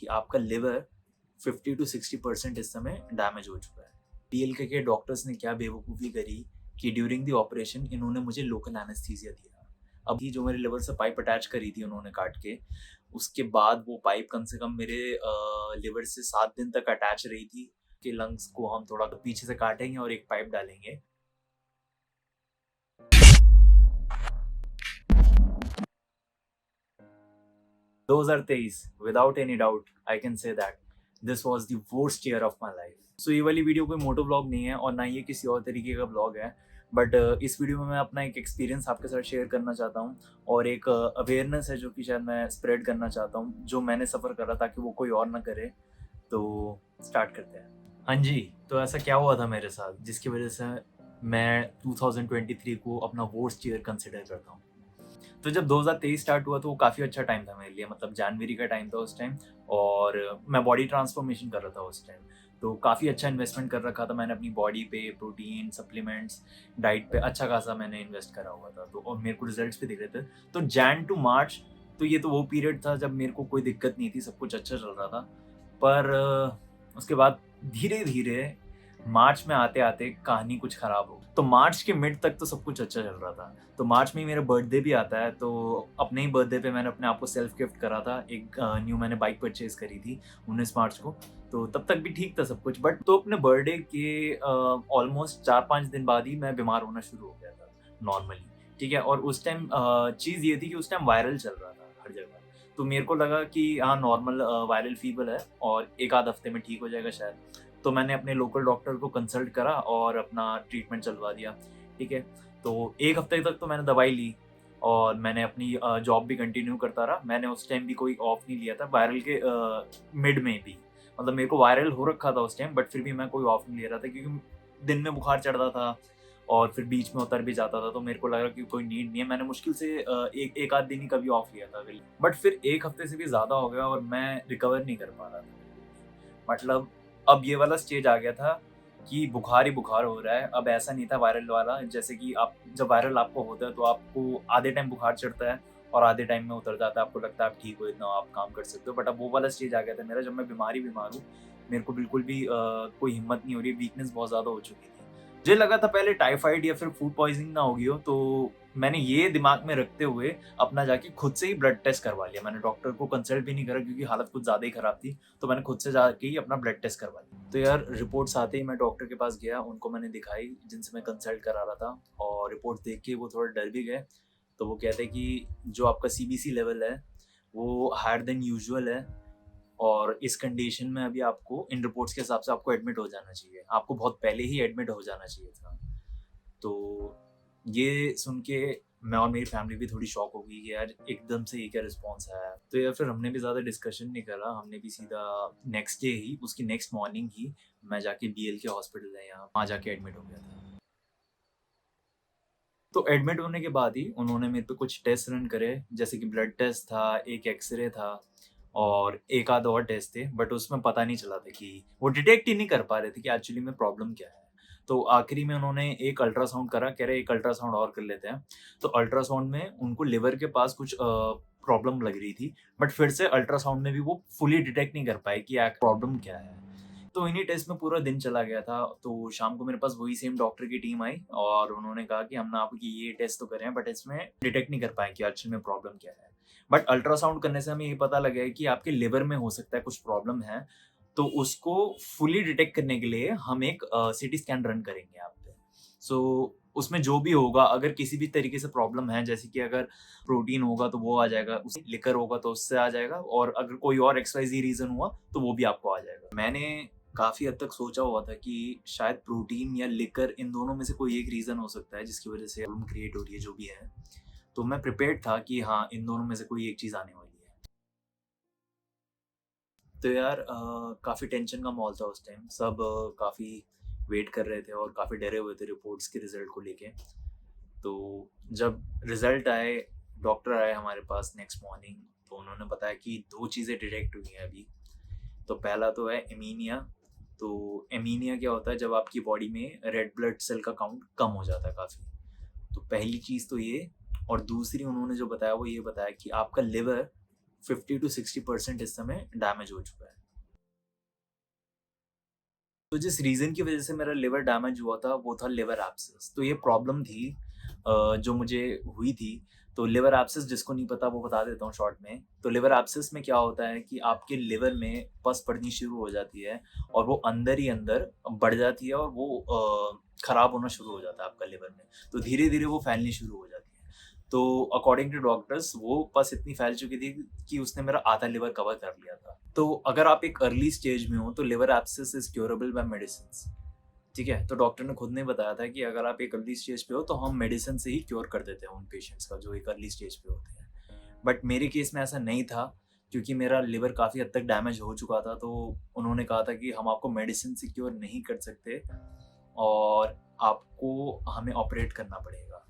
कि आपका liver 50 to 60% इस समय डैमेज हो चुका है। पीएलके के डॉक्टर्स ने क्या बेवकूफ़ी करी कि ड्यूरिंग द ऑपरेशन इन्होंने मुझे लोकल एनेस्थीसिया दिया। अभी जो मेरे लिवर से पाइप अटैच करी थी उन्होंने काट के, उसके बाद वो पाइप कम से कम मेरे लिवर से 7 दिन तक अटैच रही थी कि लंग्स को हम थोड़ा पीछे से काटेंगे और एक पाइप डालेंगे। 2023, without any doubt, I can say that this was the worst year of my life. So ये वाली वीडियो कोई मोटो व्लॉग नहीं है और ना ये किसी और तरीके का व्लॉग है, बट इस वीडियो में मैं अपना एक एक्सपीरियंस आपके साथ शेयर करना चाहता हूँ और एक अवेयरनेस है जो कि शायद मैं स्प्रेड करना चाहता हूँ, जो मैंने सफ़र करा ताकि वो कोई और ना करे। तो स्टार्ट करते हैं। हाँ जी, तो ऐसा क्या हुआ था मेरे साथ जिसकी वजह से मैं 2023 को अपना वर्स्ट ईयर कंसिडर करता हूँ। तो जब 2023 स्टार्ट हुआ तो वो काफ़ी अच्छा टाइम था मेरे लिए, मतलब जनवरी का टाइम था उस टाइम और मैं बॉडी ट्रांसफॉर्मेशन कर रहा था उस टाइम। तो काफ़ी अच्छा इन्वेस्टमेंट कर रखा था मैंने अपनी बॉडी पे, प्रोटीन, सप्लीमेंट्स, डाइट पे अच्छा खासा मैंने इन्वेस्ट करा हुआ था, तो और मेरे को रिजल्ट्स भी दिख रहे थे। तो जैन टू मार्च, तो ये तो वो पीरियड था जब मेरे को कोई दिक्कत नहीं थी, सब कुछ अच्छा चल रहा था। पर उसके बाद धीरे-धीरे मार्च में आते-आते कहानी कुछ खराब हो। तो मार्च के मिड तक तो सब कुछ अच्छा चल रहा था। तो मार्च में ही मेरा बर्थडे भी आता है, तो अपने ही बर्थडे पे मैंने अपने आप को सेल्फ गिफ्ट करा था। एक न्यू मैंने बाइक परचेज़ करी थी 19 मार्च को, तो तब तक भी ठीक था सब कुछ। बट तो अपने बर्थडे के ऑलमोस्ट 4-5 दिन बाद ही मैं बीमार होना शुरू हो गया था नॉर्मली, ठीक है? और उस टाइम चीज़ ये थी कि उस टाइम वायरल चल रहा था हर जगह। तो मेरे को लगा कि हाँ, नॉर्मल वायरल फीवर है और 1 आध हफ्ते में ठीक हो जाएगा शायद। तो मैंने अपने लोकल डॉक्टर को कंसल्ट करा और अपना ट्रीटमेंट चलवा दिया, ठीक है? तो 1 हफ्ते तक तो मैंने दवाई ली और मैंने अपनी जॉब भी कंटिन्यू करता रहा। मैंने उस टाइम भी कोई ऑफ नहीं लिया था वायरल के मिड में भी। मतलब मेरे को वायरल हो रखा था उस टाइम, बट फिर भी मैं कोई ऑफ नहीं ले रहा था क्योंकि दिन में बुखार चढ़ता था और फिर बीच में उतर भी जाता था, तो मेरे को लगा कि कोई नीड नहीं है। मैंने मुश्किल से एक आध दिन ही कभी ऑफ लिया था, बट फिर 1 हफ्ते से भी ज़्यादा हो गया और मैं रिकवर नहीं कर पा रहा था। मतलब अब ये वाला स्टेज आ गया था कि बुखार ही बुखार हो रहा है। अब ऐसा नहीं था वायरल वाला, जैसे कि आप जब वायरल आपको होता है तो आपको आधे टाइम बुखार चढ़ता है और आधे टाइम में उतर जाता है, आपको लगता है आप ठीक हो, इतना आप काम कर सकते हो। बट अब वो वाला स्टेज आ गया था मेरा, जब मैं बीमार ही बीमार हूँ। मेरे को बिल्कुल भी कोई हिम्मत नहीं हो रही है, वीकनेस बहुत ज़्यादा हो चुकी थी। मुझे लगा था पहले टाइफाइड या फिर फूड पॉइज़निंग ना हो गई हो, तो मैंने ये दिमाग में रखते हुए अपना जाके खुद से ही ब्लड टेस्ट करवा लिया। मैंने डॉक्टर को कंसल्ट भी नहीं करा क्योंकि हालत कुछ ज़्यादा ही खराब थी। तो मैंने खुद से जाके ही अपना ब्लड टेस्ट करवा लिया। तो यार रिपोर्ट्स आते ही मैं डॉक्टर के पास गया, उनको मैंने दिखाई जिनसे मैं कंसल्ट करा रहा था, और रिपोर्ट्स देख के वो थोड़ा डर भी गए। तो वो कहते हैं कि जो आपका सीबीसी लेवल है वो हायर देन यूजुअल है और इस कंडीशन में अभी आपको इन रिपोर्ट्स के हिसाब से आपको एडमिट हो जाना चाहिए। आपको बहुत पहले ही एडमिट हो जाना चाहिए था। तो ये सुन के मैं और मेरी फैमिली भी थोड़ी शॉक हो गई कि यार एकदम से ये क्या रिस्पॉन्स आया। तो यार फिर हमने भी ज़्यादा डिस्कशन नहीं करा, हमने भी सीधा नेक्स्ट डे ही, उसकी नेक्स्ट मॉर्निंग ही मैं जाके बीएल के हॉस्पिटल है यहाँ, वहाँ जाके एडमिट हो गया था। तो एडमिट होने के बाद ही उन्होंने मेरे पे कुछ टेस्ट रन करे, जैसे कि ब्लड टेस्ट था, एक एक्स-रे था और एक आध और टेस्ट थे, बट उसमें पता नहीं चला था कि वो डिटेक्ट ही नहीं कर पा रहे थे कि एक्चुअली में प्रॉब्लम क्या है। तो आखिरी में उन्होंने एक अल्ट्रासाउंड करा, कह रहे एक अल्ट्रासाउंड और कर लेते हैं। तो अल्ट्रासाउंड में उनको लिवर के पास कुछ प्रॉब्लम लग रही थी, बट फिर से अल्ट्रासाउंड में भी वो फुली डिटेक्ट नहीं कर पाए कि प्रॉब्लम क्या है। तो इन्हीं टेस्ट में पूरा दिन चला गया था। तो शाम को मेरे पास वही सेम डॉक्टर की टीम आई और उन्होंने कहा कि हमने आपकी ये टेस्ट तो करे हैं, बट इसमें डिटेक्ट नहीं कर पाए कि एक्चुअल में प्रॉब्लम क्या है। बट अल्ट्रासाउंड करने से हमें ये पता लगा है कि आपके लिवर में हो सकता है कुछ प्रॉब्लम है। तो उसको फुली डिटेक्ट करने के लिए हम एक सीटी स्कैन रन करेंगे आप पे। सो उसमें जो भी होगा, अगर किसी भी तरीके से प्रॉब्लम है, जैसे कि अगर प्रोटीन होगा तो वो आ जाएगा, लिकर होगा तो उससे आ जाएगा, और अगर कोई और एक्स वाई ज़ेड रीज़न हुआ तो वो भी आपको आ जाएगा। मैंने काफ़ी हद तक सोचा हुआ था कि शायद प्रोटीन या लिकर, इन दोनों में से कोई एक रीज़न हो सकता है जिसकी वज़ह से प्रॉब्लम क्रिएट हो रही है, जो भी है। तो मैं प्रिपेयर्ड था कि हाँ, इन दोनों में से कोई एक चीज़ आने वाली है। तो यार काफ़ी टेंशन का माहौल था उस टाइम। सब काफ़ी वेट कर रहे थे और काफ़ी डरे हुए थे रिपोर्ट्स के रिज़ल्ट को लेके। तो जब रिज़ल्ट आए, डॉक्टर आए हमारे पास नेक्स्ट मॉर्निंग, तो उन्होंने बताया कि 2 चीज़ें डिटेक्ट हुई हैं अभी। तो पहला तो है एनीमिया। तो एनीमिया क्या होता है, जब आपकी बॉडी में रेड ब्लड सेल का काउंट कम हो जाता है काफ़ी। तो पहली चीज़ तो ये, और दूसरी उन्होंने जो बताया वो ये बताया कि आपका लिवर 50 to 60% इस समय डैमेज हो चुका है। तो जिस रीज़न की वज़ह से मेरा लिवर डैमेज हुआ था वो था लिवर एब्सेस। तो ये प्रॉब्लम थी जो मुझे हुई थी। तो लिवर एब्सेस जिसको नहीं पता वो बता देता हूँ शॉर्ट में। तो लिवर एब्सेस में क्या होता है कि आपके लिवर में पस पड़नी शुरू हो जाती है और वो अंदर ही अंदर बढ़ जाती है और वो ख़राब होना शुरू हो जाता है आपका लिवर में। तो धीरे-धीरे वो फैलनी शुरू हो जाती है। तो अकॉर्डिंग टू डॉक्टर्स वो पस इतनी फैल चुकी थी कि उसने मेरा आधा लिवर कवर कर लिया था। तो अगर आप एक अर्ली स्टेज में हो तो liver abscess is curable by medicines. ठीक है, तो डॉक्टर ने खुद ने बताया था कि अगर आप एक अर्ली स्टेज पे हो तो हम मेडिसिन से ही क्योर कर देते हैं उन पेशेंट्स का जो एक अर्ली स्टेज पे होते हैं। बट मेरे केस में ऐसा नहीं था क्योंकि मेरा लिवर काफ़ी हद तक डैमेज हो चुका था। तो उन्होंने कहा था कि हम आपको मेडिसिन से क्योर नहीं कर सकते और आपको हमें ऑपरेट करना पड़ेगा।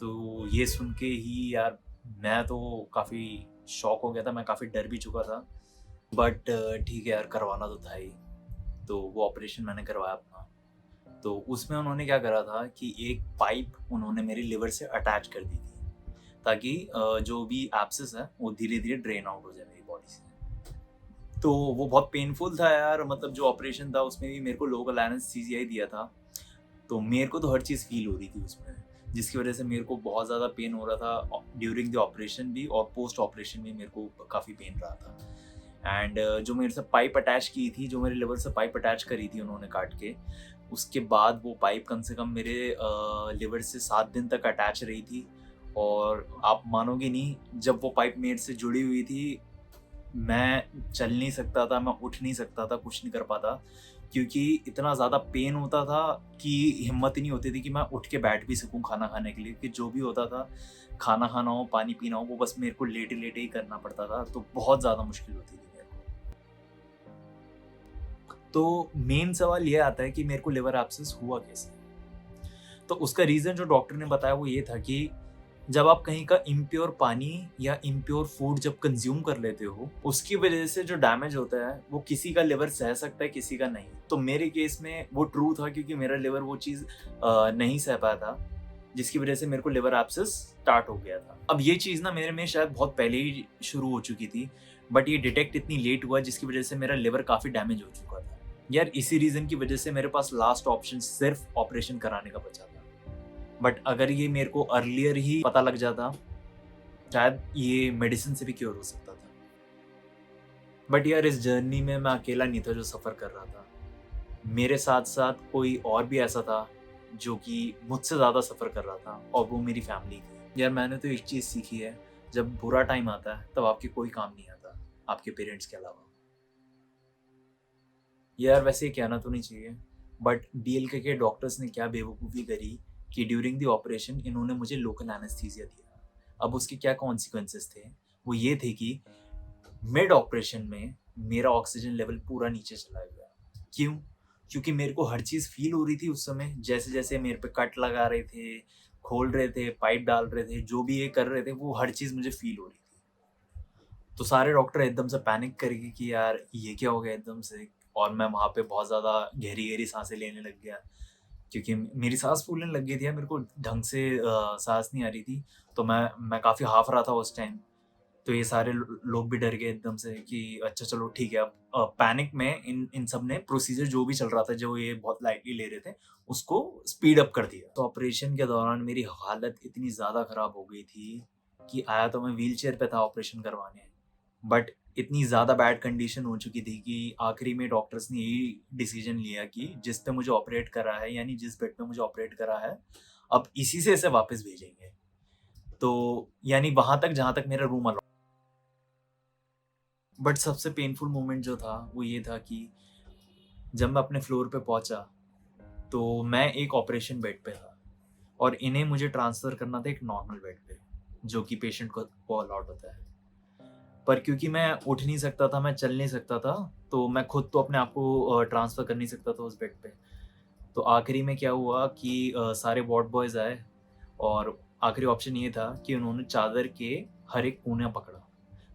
तो ये सुन के ही यार मैं तो काफ़ी शॉक हो गया था, मैं काफ़ी डर भी चुका था। बट ठीक है यार, करवाना तो था ही। तो वो ऑपरेशन मैंने करवाया अपना। तो उसमें उन्होंने क्या करा था कि एक पाइप उन्होंने मेरी लिवर से अटैच कर दी थी ताकि जो भी एब्सेस है वो धीरे-धीरे ड्रेन आउट हो जाए मेरी बॉडी से। तो वो बहुत पेनफुल था यार, मतलब जो ऑपरेशन था उसमें भी मेरे को लोकल एनेस्थीसिया ही दिया था। तो मेरे को तो हर चीज़ फ़ील हो रही थी उसमें, जिसकी वज़ह से मेरे को बहुत ज़्यादा पेन हो रहा था ड्यूरिंग द ऑपरेशन भी और पोस्ट ऑपरेशन भी मेरे को काफ़ी पेन रहा था। एंड जो मेरे से पाइप अटैच की थी, जो मेरे लिवर से पाइप अटैच करी थी उन्होंने काट के, उसके बाद वो पाइप कम से कम मेरे लिवर से 7 दिन तक अटैच रही थी। और आप मानोगे नहीं, जब वो पाइप मेरे से जुड़ी हुई थी, मैं चल नहीं सकता था, मैं उठ नहीं सकता था, कुछ नहीं कर पाता क्योंकि इतना ज़्यादा पेन होता था कि हिम्मत ही नहीं होती थी कि मैं उठ के बैठ भी सकूँ खाना खाने के लिए। कि जो भी होता था, खाना खाना हो, पानी पीना हो, वो बस मेरे को लेटे-लेटे ही करना पड़ता था, तो बहुत ज़्यादा मुश्किल होती थी मेरे को। तो मेन सवाल ये आता है कि मेरे को लिवर एब्सेस हुआ कैसे? तो उसका रीज़न जो डॉक्टर ने बताया वो ये था कि जब आप कहीं का इम्प्योर पानी या इम्प्योर फूड जब कंज्यूम कर लेते हो, उसकी वजह से जो डैमेज होता है, वो किसी का लिवर सह सकता है, किसी का नहीं। तो मेरे केस में वो ट्रू था क्योंकि मेरा लिवर वो चीज़ नहीं सह पाया था, जिसकी वजह से मेरे को लिवर एब्सेस स्टार्ट हो गया था। अब ये चीज़ ना मेरे में शायद बहुत पहले ही शुरू हो चुकी थी, बट ये डिटेक्ट इतनी लेट हुआ जिसकी वजह से मेरा लिवर काफ़ी डैमेज हो चुका था। यार इसी रीज़न की वजह से मेरे पास लास्ट ऑप्शन सिर्फ ऑपरेशन कराने का बचा था। बट अगर ये मेरे को अर्लियर ही पता लग जाता, शायद ये मेडिसिन से भी क्योर हो सकता था। बट यार इस जर्नी में मैं अकेला नहीं था जो सफ़र कर रहा था। मेरे साथ-साथ कोई और भी ऐसा था जो कि मुझसे ज़्यादा सफ़र कर रहा था और वो मेरी फैमिली थी। यार मैंने तो एक चीज़ सीखी है, जब बुरा टाइम आता है तब आपके कोई काम नहीं आता, आपके पेरेंट्स के अलावा। यार वैसे ये कहना तो नहीं चाहिए, बट डीएलके के डॉक्टर्स ने क्या बेवकूफ़ी करी कि ड्यूरिंग द ऑपरेशन इन्होंने मुझे लोकल एनेस्थीसिया दिया। अब उसके क्या कॉन्सिक्वेंसेस थे, वो ये थे कि मिड ऑपरेशन में मेरा ऑक्सीजन लेवल पूरा नीचे चला गया। क्यों? क्योंकि मेरे को हर चीज़ फ़ील हो रही थी उस समय, जैसे-जैसे मेरे पे कट लगा रहे थे, खोल रहे थे, पाइप डाल रहे थे, जो भी ये कर रहे थे, वो हर चीज़ मुझे फ़ील हो रही थी। तो सारे डॉक्टर एकदम से पैनिक कर गए कि यार ये क्या हो गया एकदम से। और मैं वहाँ पे बहुत ज़्यादा गहरी-गहरी साँसें लेने लग गया क्योंकि मेरी साँस फूलने लग गई थी यार, मेरे को ढंग से साँस नहीं आ रही थी। तो मैं काफ़ी हाँफ रहा था उस टाइम। तो ये सारे लोग भी डर गए एकदम से कि अच्छा चलो ठीक है। अब पैनिक में इन इन सब ने प्रोसीजर जो भी चल रहा था, जो ये बहुत लाइटली ले रहे थे, उसको स्पीड अप कर दिया। तो ऑपरेशन के दौरान मेरी हालत इतनी ज़्यादा ख़राब हो गई थी कि आया तो मैं व्हीलचेयर पे था ऑपरेशन करवाने। बट इतनी ज़्यादा बैड कंडीशन हो चुकी थी कि आखिरी में डॉक्टर्स ने यही डिसीजन लिया कि जिस पे मुझे ऑपरेट करा है, यानी जिस बेड पे मुझे ऑपरेट करा है, अब इसी से इसे वापस भेजेंगे। तो यानी वहाँ तक जहाँ तक मेरा रूम अलाउ। बट सबसे पेनफुल मोमेंट जो था वो ये था कि जब मैं अपने फ्लोर पे पहुंचा तो मैं एक ऑपरेशन बेड पे था और इन्हें मुझे ट्रांसफ़र करना था एक नॉर्मल बेड पे, जो कि पेशेंट को अलाउड होता है। पर क्योंकि मैं उठ नहीं सकता था, मैं चल नहीं सकता था, तो मैं खुद तो अपने आप को ट्रांसफ़र कर नहीं सकता था उस बेड पे। तो आखिरी में क्या हुआ कि सारे वार्ड बॉयज़ आए और आखिरी ऑप्शन ये था कि उन्होंने चादर के हर एक कोना पकड़ा।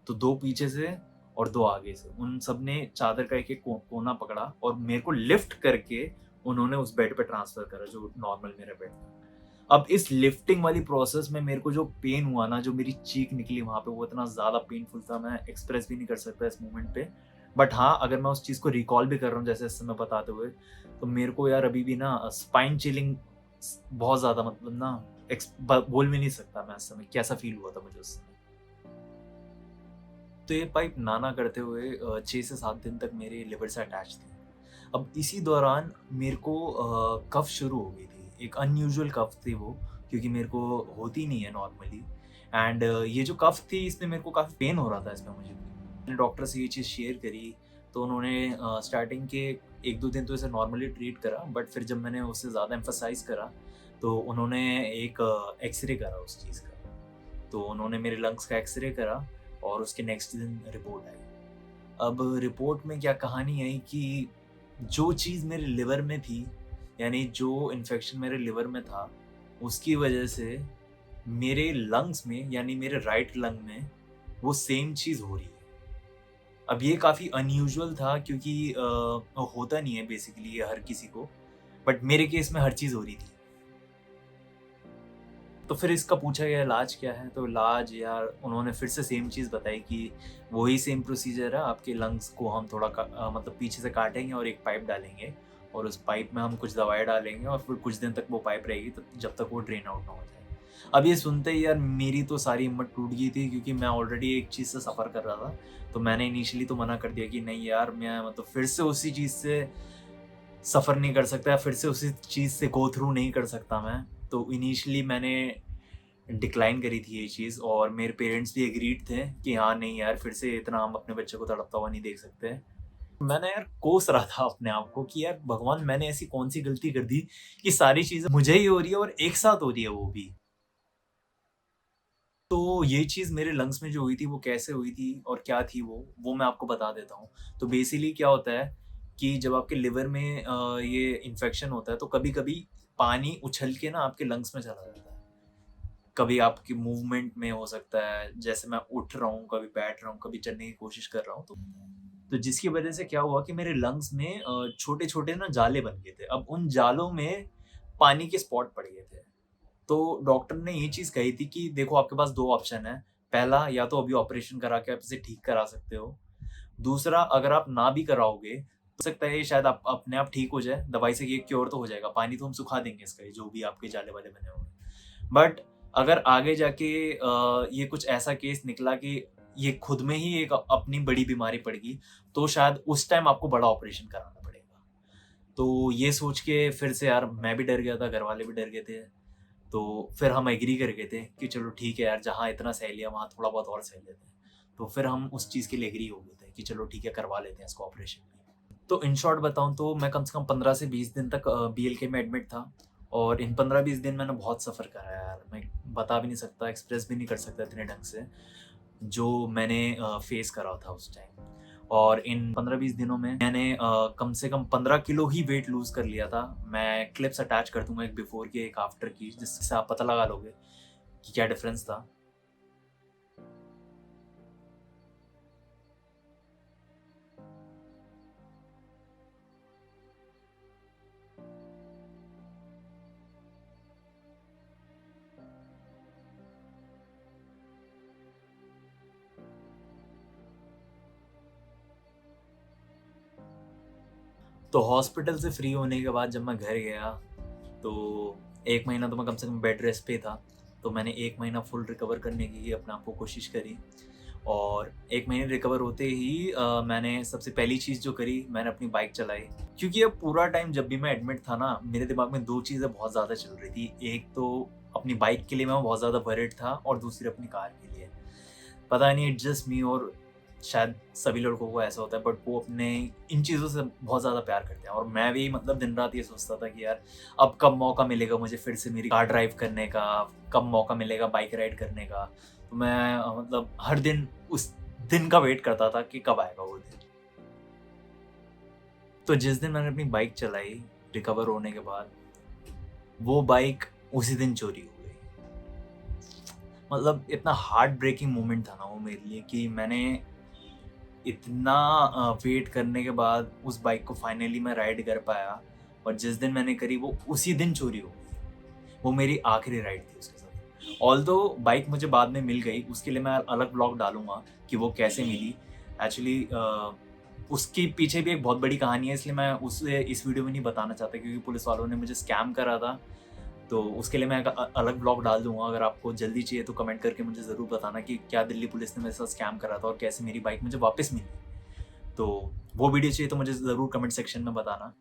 तो 2 पीछे से और 2 आगे से। उन सब ने चादर का एक-एक कोना पकड़ा और मेरे को लिफ्ट करके उन्होंने उस बेड पे ट्रांसफ़र करा जो नॉर्मल मेरा बेड था। अब इस लिफ्टिंग वाली प्रोसेस में मेरे को जो पेन हुआ ना, जो मेरी चीख निकली वहाँ पे, वो इतना ज़्यादा पेनफुल था, मैं एक्सप्रेस भी नहीं कर सकता इस मोमेंट पे। बट हाँ, अगर मैं उस चीज़ को रिकॉल भी कर रहा हूँ जैसे इस समय बताते हुए, तो मेरे को यार अभी भी ना स्पाइन चिलिंग बहुत ज़्यादा, मतलब ना बोल भी नहीं सकता मैं इस समय कैसा फील हुआ था मुझे उस समय। तो ये पाइप ना करते हुए 6 से 7 दिन तक मेरे लिवर से अटैच थी। अब इसी दौरान मेरे को कफ शुरू हो गई थी। एक अनयूजुअल कफ थी वो, क्योंकि मेरे को होती नहीं है नॉर्मली। एंड ये जो कफ थी इसमें मेरे को काफ़ी पेन हो रहा था इसमें मुझे। मैंने डॉक्टर से ये चीज़ शेयर करी, तो उन्होंने स्टार्टिंग के 1-2 दिन तो इसे नॉर्मली ट्रीट करा, बट फिर जब मैंने उससे ज़्यादा एम्फसाइज़ करा, तो उन्होंने एक एक्स-रे करा उस चीज़ का। तो उन्होंने मेरे लंग्स का एक्स-रे करा और उसके नेक्स्ट दिन रिपोर्ट आई। अब रिपोर्ट में क्या कहानी आई कि जो चीज़ मेरे लिवर में थी, यानी जो इन्फेक्शन मेरे लिवर में था, उसकी वजह से मेरे लंग्स में, यानी मेरे राइट लंग में वो सेम चीज़ हो रही है। अब ये काफ़ी अनयूजुअल था, क्योंकि होता नहीं है बेसिकली ये हर किसी को, बट मेरे केस में हर चीज़ हो रही थी। तो फिर इसका पूछा गया इलाज क्या है, तो इलाज यार उन्होंने फिर से सेम चीज़ बताई कि वही सेम प्रोसीजर है, आपके लंग्स को हम थोड़ा मतलब पीछे से काटेंगे और एक पाइप डालेंगे, और उस पाइप में हम कुछ दवाई डालेंगे, और फिर कुछ दिन तक वो पाइप रहेगी, तो जब तक वो ड्रेन आउट ना हो जाए। अब ये सुनते ही यार मेरी तो सारी हिम्मत टूट गई थी, क्योंकि मैं ऑलरेडी एक चीज़ से सफ़र कर रहा था। तो मैंने इनिशियली तो मना कर दिया कि नहीं यार, मैं मतलब फिर से उसी चीज़ से सफ़र नहीं कर सकता, या फिर से उसी चीज़ से गो थ्रू नहीं कर सकता मैं। तो इनिशियली मैंने डिक्लाइन करी थी ये चीज़, और मेरे पेरेंट्स भी एग्रीड थे कि हाँ, नहीं यार, फिर से इतना हम अपने बच्चे को तड़पता हुआ नहीं देख सकते। मैंने यार कोस रहा था अपने आप को कि यार भगवान, मैंने ऐसी कौन-सी गलती कर दी कि सारी चीज़ें मुझे ही हो रही है और एक साथ हो रही है वो भी। तो ये चीज़ मेरे लंग्स में जो हुई थी वो कैसे हुई थी और क्या थी वो मैं आपको बता देता हूँ। तो बेसिकली क्या होता है कि जब आपके लिवर में ये इन्फेक्शन होता है, तो कभी-कभी पानी उछल के ना आपके लंग्स में चला जाता है। कभी आपकी मूवमेंट में हो सकता है, जैसे मैं उठ रहा हूँ, कभी बैठ रहा हूँ, कभी चलने की कोशिश कर रहा हूँ, तो जिसकी वजह से क्या हुआ कि मेरे लंग्स में छोटे-छोटे ना जाले बन गए थे। अब उन जालों में पानी के स्पॉट पड़ गए थे। तो डॉक्टर ने ये चीज़ कही थी कि देखो, आपके पास 2 ऑप्शन हैं। पहला, या तो अभी ऑपरेशन करा के आप इसे ठीक करा सकते हो। दूसरा, अगर आप ना भी कराओगे, हो सकता है ये शायद आप अपने आप ठीक हो जाए, दवाई से ये क्योर तो हो जाएगा, पानी तो हम सुखा देंगे इसका, ये जो भी आपके जाले-वाले बने होंगे। बट अगर आगे जाके ये कुछ ऐसा केस निकला कि ये खुद में ही एक अपनी बड़ी बीमारी पड़ गई, तो शायद उस टाइम आपको बड़ा ऑपरेशन कराना पड़ेगा। तो ये सोच के फिर से यार मैं भी डर गया था, घरवाले भी डर गए थे। तो फिर हम एग्री कर गए थे कि चलो ठीक है यार, जहाँ इतना सह लिया वहाँ थोड़ा बहुत और सह लेते हैं। तो फिर हम उस चीज़ के लिए एग्री हो गए थे कि चलो ठीक है, करवा लेते हैं इसको ऑपरेशन भी। तो इन शॉर्ट बताऊँ तो मैं कम से कम 15 से 20 दिन तक बीएलके में एडमिट था, और इन 15-20 दिन मैंने बहुत सफ़र करा है यार। मैं बता भी नहीं सकता, एक्सप्रेस भी नहीं कर सकता इतने ढंग से, जो मैंने फेस करा था उस टाइम। और इन 15-20 दिनों में मैंने कम से कम 15 किलो ही वेट लूज़ कर लिया था। मैं क्लिप्स अटैच कर दूँगा, एक बिफ़ोर की, एक आफ्टर की, जिससे आप पता लगा लोगे कि क्या डिफ़रेंस था। तो हॉस्पिटल से फ्री होने के बाद जब मैं घर गया, तो 1 महीना तो मैं कम से कम बेड रेस्ट पे था। तो मैंने 1 महीना फुल रिकवर करने की अपने आप को कोशिश करी, और 1 महीने रिकवर होते ही मैंने सबसे पहली चीज़ जो करी, मैंने अपनी बाइक चलाई। क्योंकि अब पूरा टाइम जब भी मैं एडमिट था ना, मेरे दिमाग में 2 चीज़ें बहुत ज़्यादा चल रही थी। एक तो अपनी बाइक के लिए मैं बहुत ज़्यादा वरीड था, और दूसरी अपनी कार के लिए। पता नहीं, इट्स जस्ट मी, और शायद सभी लड़कों को ऐसा होता है, बट वो अपने इन चीज़ों से बहुत ज़्यादा प्यार करते हैं। और मैं भी मतलब दिन रात ये सोचता था कि यार, अब कब मौका मिलेगा मुझे फिर से मेरी कार ड्राइव करने का, कब मौका मिलेगा बाइक राइड करने का। तो मैं मतलब हर दिन उस दिन का वेट करता था कि कब आएगा वो दिन। तो जिस दिन मैंने अपनी बाइक चलाई रिकवर होने के बाद, वो बाइक उसी दिन चोरी हो गई। मतलब इतना हार्ट ब्रेकिंग मोमेंट था ना वो मेरे लिए, कि मैंने इतना वेट करने के बाद उस बाइक को फाइनली मैं राइड कर पाया, और जिस दिन मैंने करी वो उसी दिन चोरी हो गई। वो मेरी आखिरी राइड थी उसके साथ। ऑल्दो बाइक मुझे बाद में मिल गई, उसके लिए मैं अलग ब्लॉग डालूंगा कि वो कैसे मिली। एक्चुअली उसके पीछे भी एक बहुत बड़ी कहानी है, इसलिए मैं उसे इस वीडियो में नहीं बताना चाहता क्योंकि पुलिस वालों ने मुझे स्कैम करा था। तो उसके लिए मैं एक अलग ब्लॉग डाल दूंगा। अगर आपको जल्दी चाहिए तो कमेंट करके मुझे ज़रूर बताना कि क्या दिल्ली पुलिस ने मेरे साथ स्कैम करा था और कैसे मेरी बाइक मुझे वापस मिली। तो वो वीडियो चाहिए तो मुझे ज़रूर कमेंट सेक्शन में बताना।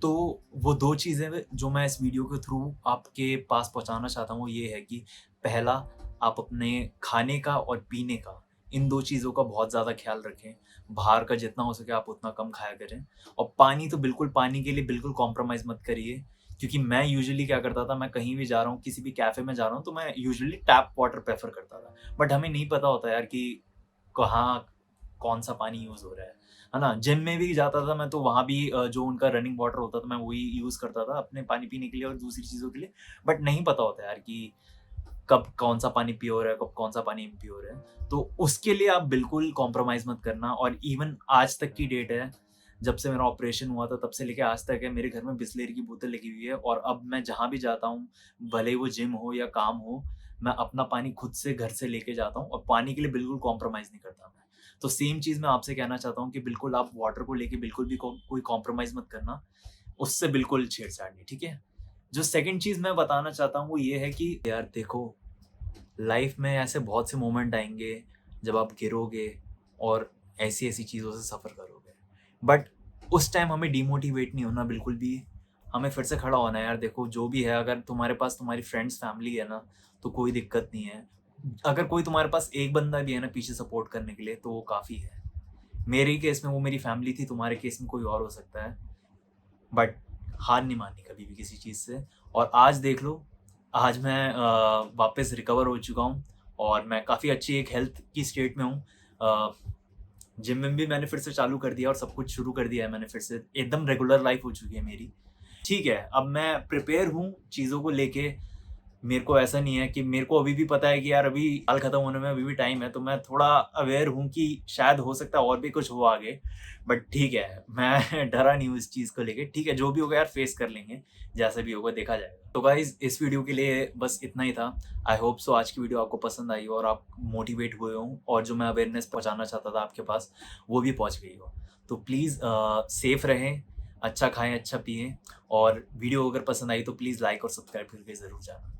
तो वो 2 चीज़ें जो मैं इस वीडियो के थ्रू आपके पास पहुँचाना चाहता हूँ, वो ये है कि पहला, आप अपने खाने का और पीने का, इन 2 चीज़ों का बहुत ज़्यादा ख़्याल रखें। बाहर का जितना हो सके आप उतना कम खाया करें। और पानी तो बिल्कुल, पानी के लिए बिल्कुल कॉम्प्रोमाइज़ मत करिए, क्योंकि मैं यूजुअली क्या करता था, मैं कहीं भी जा रहा हूँ, किसी भी कैफ़े में जा रहा हूँ, तो मैं यूजुअली टैप वाटर प्रेफ़र करता था। बट हमें नहीं पता होता यार कि कहाँ कौन-सा पानी यूज़ हो रहा है ना? जिम में भी जाता था मैं, तो वहाँ भी जो उनका रनिंग वाटर होता था मैं वही यूज़ करता था अपने पानी पीने के लिए और दूसरी चीज़ों के लिए। बट नहीं पता होता यार कि कब कौन-सा पानी प्योर है, कब कौन-सा पानी इम्प्योर है। तो उसके लिए आप बिल्कुल कॉम्प्रोमाइज़ मत करना। और इवन आज तक की डेट है, जब से मेरा ऑपरेशन हुआ था तब से लेके आज तक है, मेरे घर में बिसलेरी की बोतल लगी हुई है। और अब मैं जहाँ भी जाता हूँ, भले ही वो जिम हो या काम हो, मैं अपना पानी खुद से घर से लेके जाता हूँ और पानी के लिए बिल्कुल कॉम्प्रोमाइज़ नहीं करता मैं। तो सेम चीज़ मैं आपसे कहना चाहता हूँ कि बिल्कुल आप वाटर को लेके बिल्कुल भी कोई कॉम्प्रोमाइज़ मत करना, उससे बिल्कुल छेड़छाड़ नहीं, ठीक है? जो सेकंड चीज़ मैं बताना चाहता हूँ वो ये है कि यार देखो, लाइफ में ऐसे बहुत से मोमेंट आएँगे जब आप गिरोगे और ऐसी-ऐसी चीज़ों से सफ़र करोगे। बट उस टाइम हमें डिमोटिवेट नहीं होना बिल्कुल भी, हमें फिर से खड़ा होना है। यार देखो, जो भी है, अगर तुम्हारे पास तुम्हारी फ्रेंड्स, फैमिली है ना, तो कोई दिक्कत नहीं है। अगर कोई तुम्हारे पास एक बंदा भी है ना पीछे सपोर्ट करने के लिए, तो वो काफ़ी है। मेरे केस में वो मेरी फैमिली थी, तुम्हारे केस में कोई और हो सकता है। बट हार नहीं माननी कभी भी किसी चीज़ से। और आज देख लो, आज मैं वापस रिकवर हो चुका हूँ और मैं काफ़ी अच्छी एक हेल्थ की स्टेट में हूँ। जिम विम भी मैंने फिर से चालू कर दिया और सब कुछ शुरू कर दिया है मैंने फिर से, एकदम रेगुलर लाइफ हो चुकी है मेरी। ठीक है, अब मैं प्रिपेयर हूँ चीज़ों को लेके। मेरे को ऐसा नहीं है कि मेरे को अभी भी पता है कि यार अभी साल खत्म होने में अभी भी टाइम है, तो मैं थोड़ा अवेयर हूँ कि शायद हो सकता है और भी कुछ हो आगे। बट ठीक है, मैं डरा नहीं हूँ इस चीज़ को लेके। ठीक है, जो भी होगा यार फेस कर लेंगे, जैसा भी होगा देखा जाएगा। तो गाइज़, इस वीडियो के लिए बस इतना ही था। आई होप सो आज की वीडियो आपको पसंद आई हो और आप मोटिवेट हुए हों और जो मैं अवेयरनेस पहुँचाना चाहता था आपके पास, वो भी पहुँच गई हो। तो प्लीज़ सेफ रहें, अच्छा खाएँ, अच्छा पिएँ और वीडियो अगर पसंद आई तो प्लीज़ लाइक और सब्सक्राइब करके ज़रूर जाना।